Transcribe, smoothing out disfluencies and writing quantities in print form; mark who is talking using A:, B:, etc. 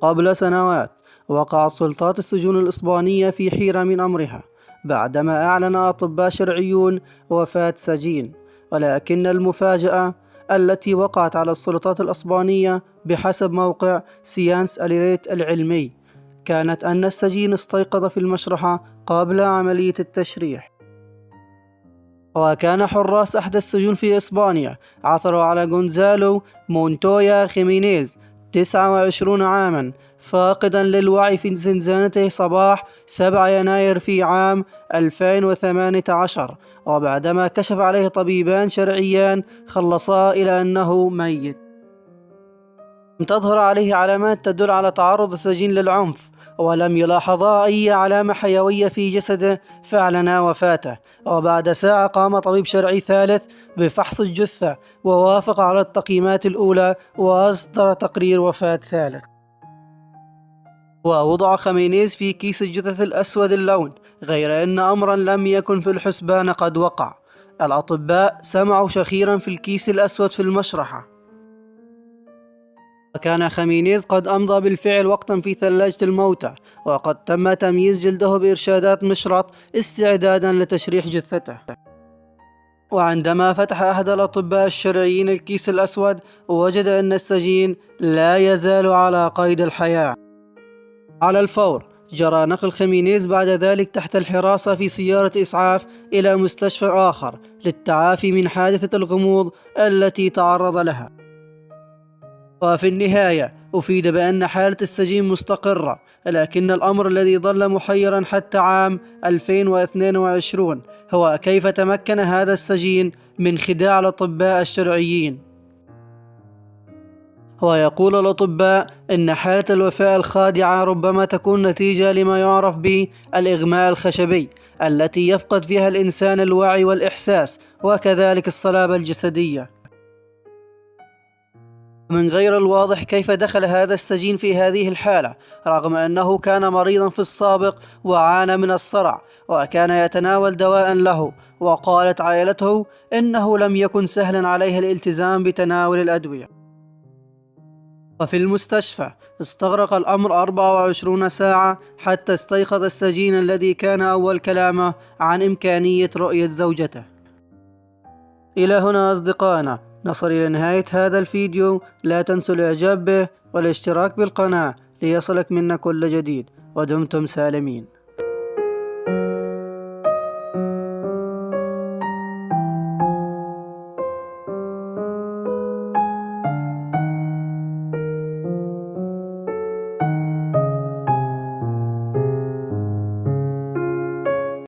A: قبل سنوات وقعت سلطات السجون الإسبانية في حيرة من أمرها بعدما أعلن أطباء شرعيون وفاة سجين، ولكن المفاجأة التي وقعت على السلطات الإسبانية بحسب موقع سيانس أليريت العلمي كانت أن السجين استيقظ في المشرحة قبل عملية التشريح. وكان حراس أحد السجون في إسبانيا عثروا على غونزالو مونتويا خيمينيز 29 عاما فاقدا للوعي في زنزانته صباح 7 يناير في عام 2018، وبعدما كشف عليه طبيبان شرعيان خلصا إلى أنه ميت. لم تظهر عليه علامات تدل على تعرض السجين للعنف، ولم يلاحظا أي علامة حيوية في جسده فأعلنا وفاته. وبعد ساعة قام طبيب شرعي ثالث بفحص الجثة ووافق على التقييمات الأولى وأصدر تقرير وفاة ثالث. ووضع خمينيز في كيس الجثث الأسود اللون، غير أن أمرا لم يكن في الحسبان قد وقع. الأطباء سمعوا شخيرا في الكيس الأسود في المشرحة، وكان خمينيز قد أمضى بالفعل وقتا في ثلاجة الموتى، وقد تم تمييز جلده بإرشادات مشرط استعدادا لتشريح جثته. وعندما فتح أحد الأطباء الشرعيين الكيس الأسود وجد أن السجين لا يزال على قيد الحياة. على الفور جرى نقل خمينيز بعد ذلك تحت الحراسة في سيارة إسعاف إلى مستشفى آخر للتعافي من حادثة الغموض التي تعرض لها. وفي النهاية أفيد بأن حالة السجين مستقرة، لكن الأمر الذي ظل محيرا حتى عام 2022 هو كيف تمكن هذا السجين من خداع الأطباء الشرعيين. ويقول الأطباء إن حالة الوفاة الخادعة ربما تكون نتيجة لما يعرف بالإغماء الخشبي، التي يفقد فيها الإنسان الوعي والإحساس وكذلك الصلابة الجسدية. من غير الواضح كيف دخل هذا السجين في هذه الحالة، رغم أنه كان مريضا في السابق وعانى من الصرع وكان يتناول دواء له، وقالت عائلته إنه لم يكن سهلا عليه الالتزام بتناول الأدوية. وفي المستشفى استغرق الأمر 24 ساعة حتى استيقظ السجين الذي كان أول كلامه عن إمكانية رؤية زوجته. إلى هنا أصدقائنا نصل إلى نهاية هذا الفيديو، لا تنسوا الإعجاب به والاشتراك بالقناة ليصلك منا كل جديد، ودمتم سالمين.